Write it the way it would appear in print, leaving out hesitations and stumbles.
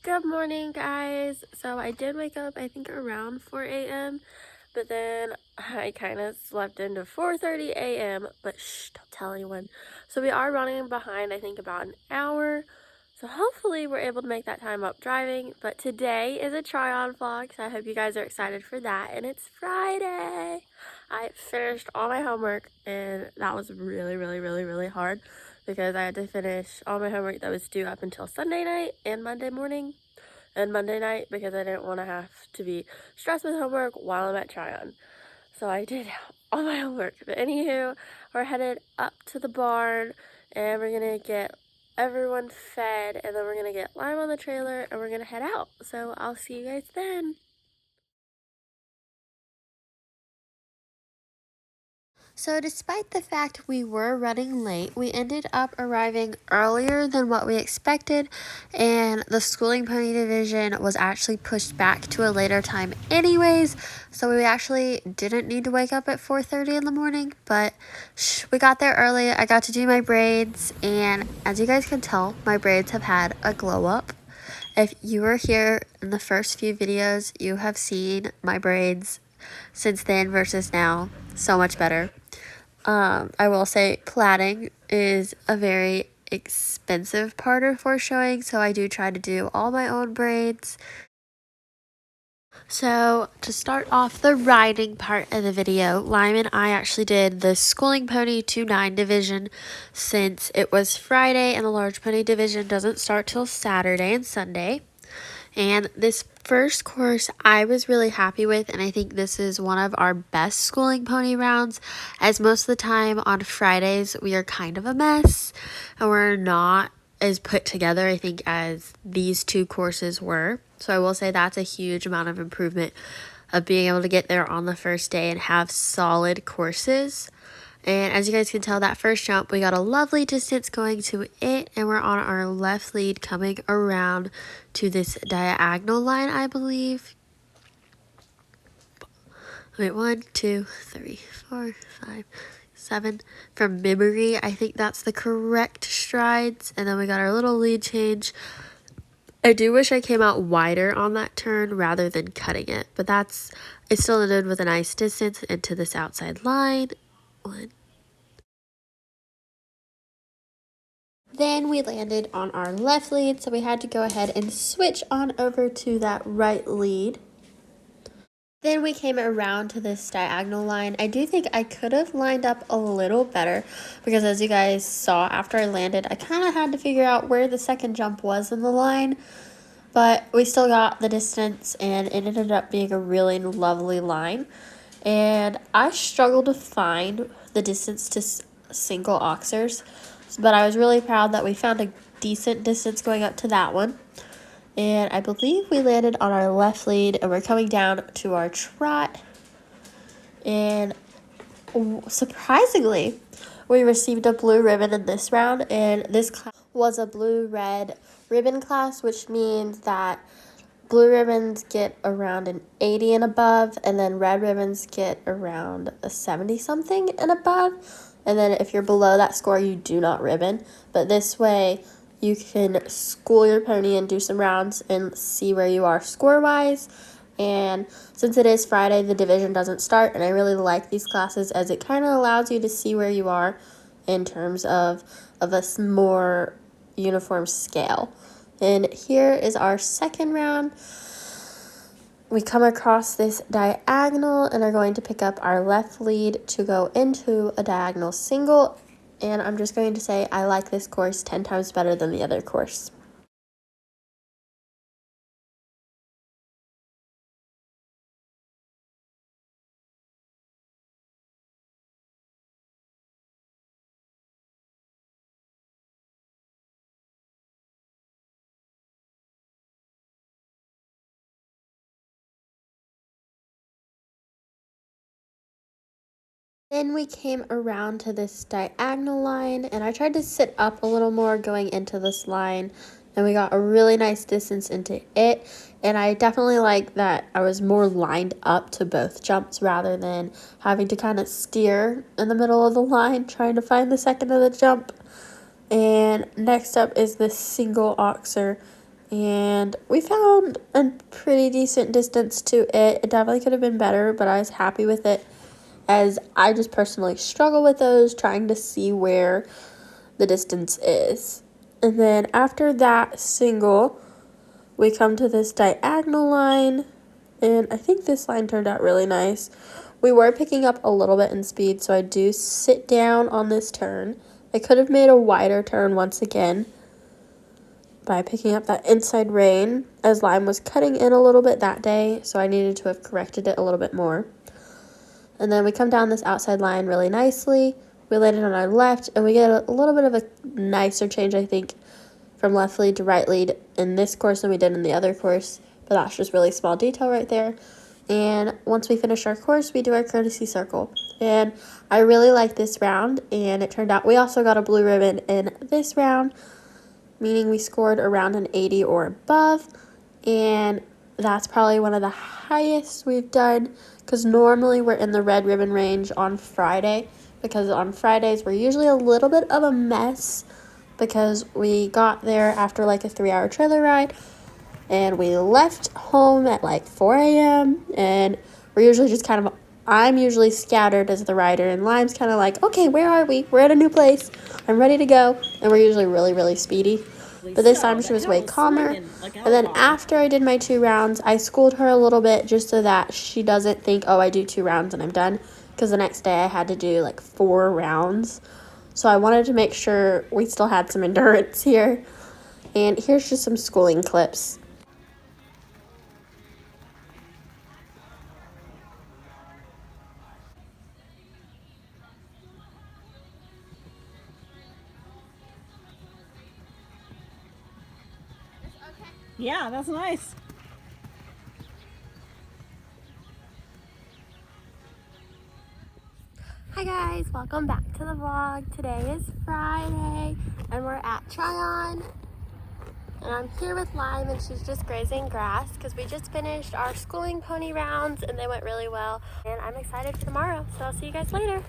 Good morning, guys. So I did wake up, I think around 4 a.m., but then I kind of slept into 4:30 a.m., but shh, don't tell anyone. So we are running behind, I think about an hour. So hopefully we're able to make that time up driving. But today is a try-on vlog, so I hope you guys are excited for that. And it's Friday. I finished all my homework, and that was really, really, really, really hard because I had to finish all my homework that was due up until Sunday night and Monday morning and Monday night because I didn't want to have to be stressed with homework while I'm at Tryon. So I did all my homework. But anywho, we're headed up to the barn and we're gonna get everyone fed, and then we're gonna get Lime on the trailer and we're gonna head out. So I'll see you guys then. So despite the fact we were running late, we ended up arriving earlier than what we expected, and the schooling pony division was actually pushed back to a later time anyways, so we actually didn't need to wake up at 4:30 in the morning, but we got there early. I got to do my braids, and as you guys can tell, my braids have had a glow up. If you were here in the first few videos, you have seen my braids since then versus now so much better. I will say plaiting is a very expensive part of horse showing, so I do try to do all my own braids. So to start off the riding part of the video, Lime and I actually did the schooling pony 2-9 division since it was Friday and the large pony division doesn't start till Saturday and Sunday. And this first course I was really happy with, and I think this is one of our best schooling pony rounds, as most of the time on Fridays we are kind of a mess and we're not as put together, I think, as these two courses were. So I will say that's a huge amount of improvement of being able to get there on the first day and have solid courses. And as you guys can tell, that first jump, we got a lovely distance going to it, and we're on our left lead coming around to this diagonal line, I believe. Wait, 1, 2, 3, 4, 5, 7. From memory, I think that's the correct strides. And then we got our little lead change. I do wish I came out wider on that turn rather than cutting it, but it still ended with a nice distance into this outside line. 1. Then we landed on our left lead, so we had to go ahead and switch on over to that right lead. Then we came around to this diagonal line. I do think I could have lined up a little better because, as you guys saw after I landed, I kind of had to figure out where the second jump was in the line, but we still got the distance and it ended up being a really lovely line. And I struggled to find the distance to single oxers, but I was really proud that we found a decent distance going up to that one. And I believe we landed on our left lead and we're coming down to our trot. And surprisingly, we received a blue ribbon in this round, and this class was a blue-red ribbon class, which means that blue ribbons get around an 80 and above, and then red ribbons get around a 70-something and above. And then if you're below that score, you do not ribbon. But this way, you can school your pony and do some rounds and see where you are score-wise. And since it is Friday, the division doesn't start, and I really like these classes as it kind of allows you to see where you are in terms of a more uniform scale. And here is our second round. We come across this diagonal and are going to pick up our left lead to go into a diagonal single. And I'm just going to say I like this course 10 times better than the other course. Then we came around to this diagonal line, and I tried to sit up a little more going into this line, and we got a really nice distance into it. And I definitely like that I was more lined up to both jumps rather than having to kind of steer in the middle of the line trying to find the second of the jump. And next up is this single oxer, and we found a pretty decent distance to it. It definitely could have been better, but I was happy with it, as I just personally struggle with those, trying to see where the distance is. And then after that single, we come to this diagonal line, and I think this line turned out really nice. We were picking up a little bit in speed, so I do sit down on this turn. I could have made a wider turn once again by picking up that inside rein, as Lime was cutting in a little bit that day, so I needed to have corrected it a little bit more. And then we come down this outside line really nicely. We landed on our left, and we get a little bit of a nicer change, I think, from left lead to right lead in this course than we did in the other course, but that's just really small detail right there. And once we finish our course, we do our courtesy circle. And I really like this round, and it turned out we also got a blue ribbon in this round, meaning we scored around an 80 or above, and that's probably one of the highest we've done, because normally we're in the red ribbon range on Friday, because on Fridays we're usually a little bit of a mess, because we got there after like a 3-hour trailer ride, and we left home at like 4 a.m. and we're usually just kind of, I'm usually scattered as the rider, and Lime's kind of like, okay, where are we? We're at a new place. I'm ready to go. And we're usually really, really speedy. But this time she was way calmer. And then after I did my 2 rounds, I schooled her a little bit just so that she doesn't think, oh, I do 2 rounds and I'm done. Because the next day I had to do like 4 rounds. So I wanted to make sure we still had some endurance here. And here's just some schooling clips. Yeah, that's nice. Hi guys, welcome back to the vlog. Today is Friday and we're at Tryon. And I'm here with Lime, and she's just grazing grass because we just finished our schooling pony rounds and they went really well. And I'm excited for tomorrow, so I'll see you guys later.